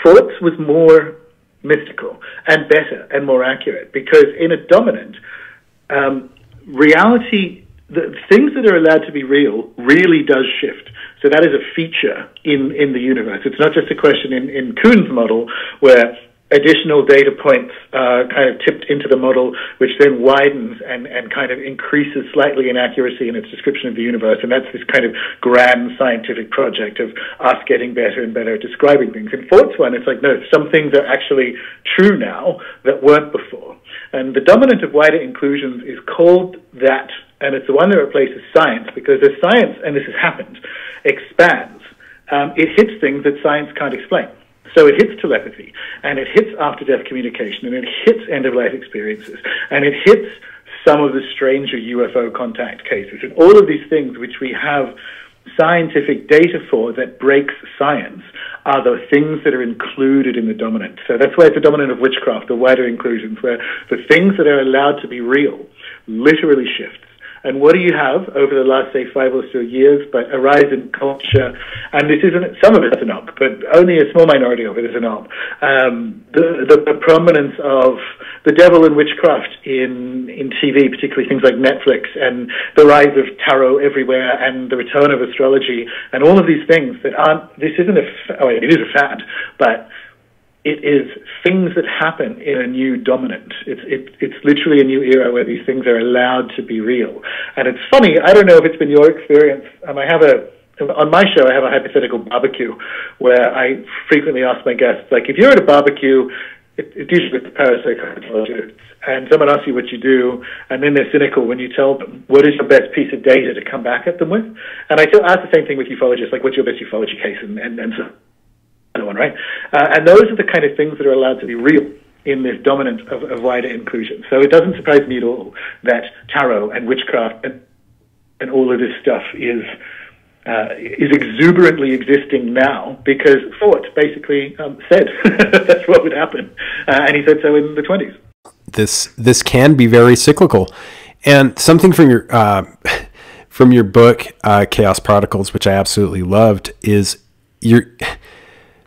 Fort's was more mystical and better and more accurate, because in a dominant, reality, the things that are allowed to be real really does shift. So that is a feature in the universe. It's not just a question in Kuhn's model where additional data points kind of tipped into the model, which then widens and kind of increases slightly in accuracy in its description of the universe. And that's this kind of grand scientific project of us getting better and better at describing things. In Fort's one, it's like, no, some things are actually true now that weren't before. And the dominant of wider inclusions is called that, and it's the one that replaces science, because as science, and this has happened, expands, it hits things that science can't explain. So it hits telepathy, and it hits after-death communication, and it hits end-of-life experiences, and it hits some of the stranger UFO contact cases, and all of these things which we have scientific data for that breaks science are the things that are included in the dominant. So that's why it's a dominant of witchcraft, or wider inclusions, where the things that are allowed to be real literally shifts. And what do you have over the last, say, 5 or so years? But a rise in culture, and this isn't, some of it's an op, but only a small minority of it is an op. The prominence of the devil and witchcraft in TV, particularly things like Netflix, and the rise of tarot everywhere, and the return of astrology, and all of these things that aren't, this isn't it is a fad, but it is things that happen in a new dominant. It's literally a new era where these things are allowed to be real. And it's funny, I don't know if it's been your experience, on my show I have a hypothetical barbecue where I frequently ask my guests, like, if you're at a barbecue, it's usually with parapsychologists, and someone asks you what you do, and then they're cynical when you tell them, what is your best piece of data to come back at them with? And I ask the same thing with ufologists, like, what's your best ufology case, and so on, right? And those are the kind of things that are allowed to be real in this dominant of wider inclusion. So it doesn't surprise me at all that tarot and witchcraft and all of this stuff is exuberantly existing now, because Fort basically said that's what would happen, and he said so in the 20s. This can be very cyclical, and something from your book, Chaos Prodigals, which I absolutely loved, is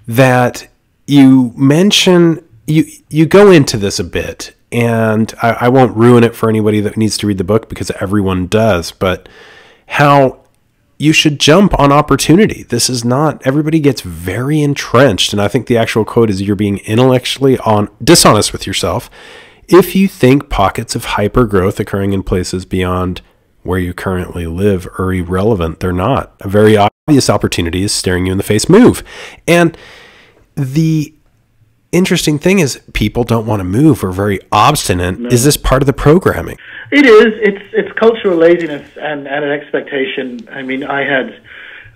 that you mention, you go into this a bit, and I won't ruin it for anybody that needs to read the book, because everyone does, but how you should jump on opportunity. This is not, everybody gets very entrenched, and I think the actual quote is, you're being intellectually dishonest with yourself if you think pockets of hyper growth occurring in places beyond where you currently live are irrelevant. They're not. A very obvious opportunity is staring you in the face. Move. And the interesting thing is, people don't want to move, or very obstinate. No. Is this part of the programming? It is. It's cultural laziness and an expectation. I mean, I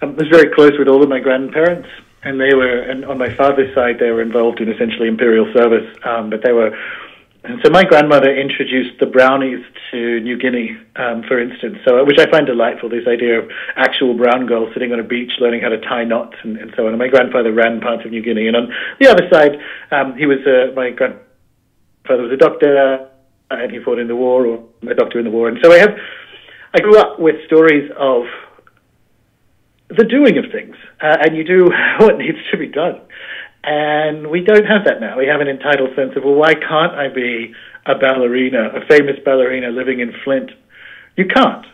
was very close with all of my grandparents, and and on my father's side, they were involved in essentially imperial service, and so my grandmother introduced the brownies to New Guinea, for instance, which I find delightful, this idea of actual brown girls sitting on a beach learning how to tie knots and so on. And my grandfather ran parts of New Guinea. And on the other side, my grandfather was a doctor, and he fought in the war, or a doctor in the war. And so I grew up with stories of the doing of things, and you do what needs to be done. And we don't have that now. We have an entitled sense of, well, why can't I be a ballerina, a famous ballerina living in Flint? You can't.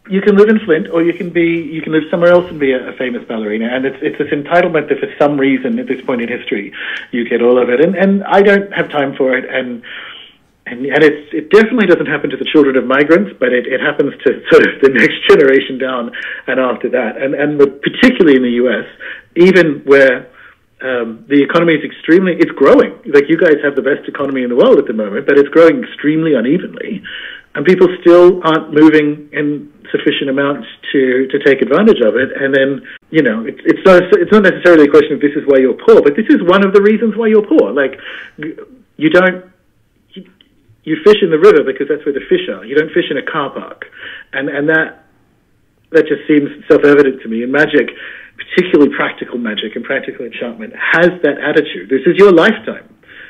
You can live in Flint, or you can live somewhere else and be a famous ballerina. And it's this entitlement that for some reason at this point in history, you get all of it. And I don't have time for it. And it definitely doesn't happen to the children of migrants, but it happens to sort of the next generation down and after that. And particularly in the U.S., even where the economy is it's growing. Like, you guys have the best economy in the world at the moment, but it's growing extremely unevenly, and people still aren't moving in sufficient amounts to take advantage of it. And then, it's not necessarily a question of this is why you're poor, but this is one of the reasons why you're poor. Like, you fish in the river because that's where the fish are. You don't fish in a car park, and that just seems self-evident to me. And magic, particularly practical magic and practical enchantment, has that attitude. This is your lifetime.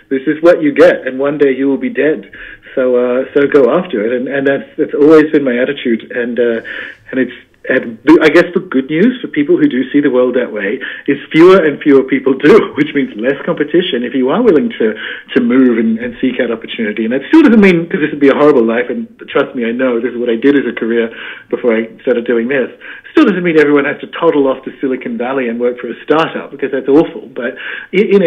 This is what you get, and one day you will be dead. So go after it, and that's always been my attitude. And I guess the good news for people who do see the world that way is fewer and fewer people do, which means less competition if you are willing to move and seek out opportunity. And that still doesn't mean, because this would be a horrible life, and trust me, I know this is what I did as a career before I started doing this, still doesn't mean everyone has to toddle off to Silicon Valley and work for a startup, because that's awful. But in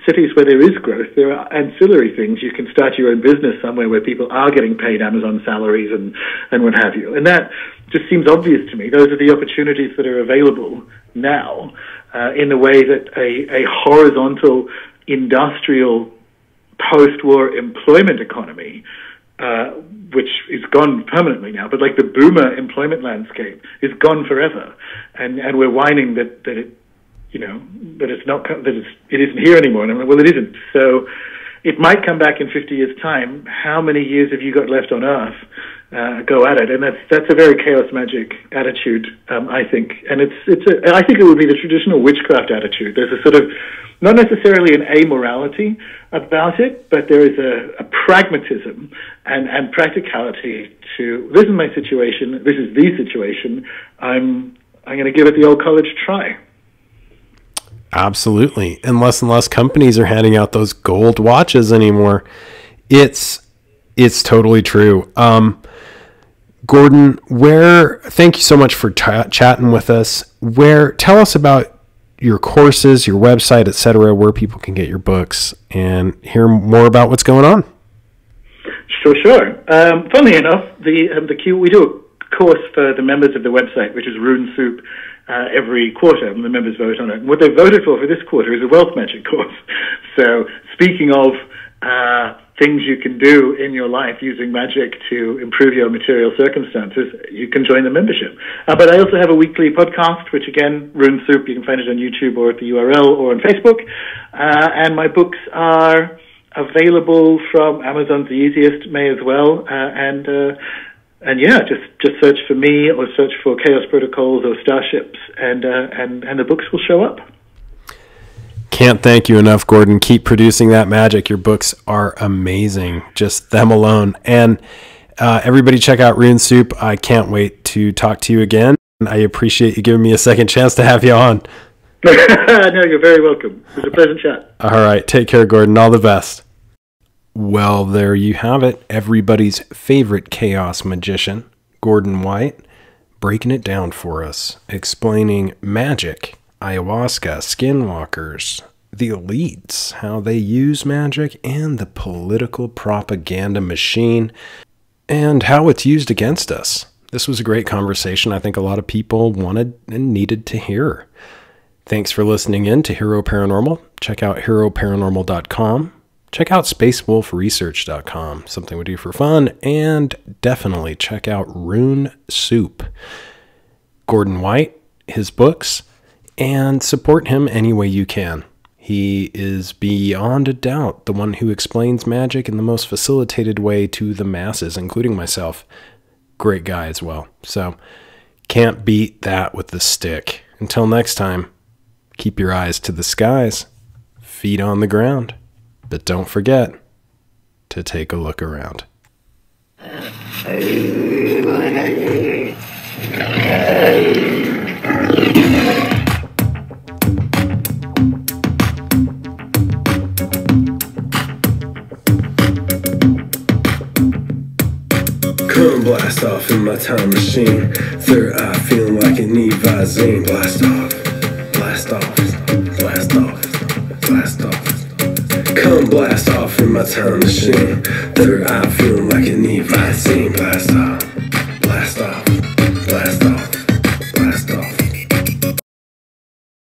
cities where there is growth, there are ancillary things. You can start your own business somewhere where people are getting paid Amazon salaries and what have you. And that just seems obvious to me. Those are the opportunities that are available now, in the way that a horizontal industrial post-war employment economy, which is gone permanently now, but like the boomer employment landscape is gone forever, and we're whining that it isn't here anymore. And I'm like, well, it isn't. So it might come back in 50 years' time. How many years have you got left on Earth go at it, and that's a very chaos magic attitude, I think, and I think it would be the traditional witchcraft attitude. There's a sort of not necessarily an amorality about it, but there is a pragmatism and practicality to, this is my situation, this is the situation, I'm going to give it the old college try. Absolutely. And less companies are handing out those gold watches anymore. It's totally true. Gordon, thank you so much for chatting with us. Tell us about your courses, your website, etc., where people can get your books and hear more about what's going on. Sure. Funnily enough, we do a course for the members of the website, which is Rune Soup, every quarter, and the members vote on it. And what they voted for this quarter is a wealth magic course. So, speaking of things you can do in your life using magic to improve your material circumstances, you can join the membership. But I also have a weekly podcast, which again, Rune Soup, you can find it on YouTube or at the URL or on Facebook. And my books are available from Amazon's The Easiest, may as well. And yeah, just search for me or search for Chaos Protocols or Starships, and the books will show up. Can't thank you enough, Gordon. Keep producing that magic. Your books are amazing, just them alone. And everybody check out Rune Soup. I can't wait to talk to you again. I appreciate you giving me a second chance to have you on. No, you're very welcome. It was a pleasant chat. All right. Take care, Gordon. All the best. Well, there you have it. Everybody's favorite chaos magician, Gordon White, breaking it down for us, explaining magic, ayahuasca, skinwalkers, the elites, how they use magic, and the political propaganda machine, and how it's used against us. This was a great conversation I think a lot of people wanted and needed to hear. Thanks for listening in to Hero Paranormal. Check out heroparanormal.com. Check out spacewolfresearch.com, something we do for fun, and definitely check out Rune Soup. Gordon White, his books, and support him any way you can. He is beyond a doubt the one who explains magic in the most facilitated way to the masses, including myself. Great guy as well. So, can't beat that with the stick. Until next time, keep your eyes to the skies, feet on the ground. But don't forget to take a look around. Come blast off in my time machine. Third eye feeling like an Visine. Blast off, blast off, blast off, blast off. Come blast off in my time machine. Third eye feeling like an Visine. Blast off.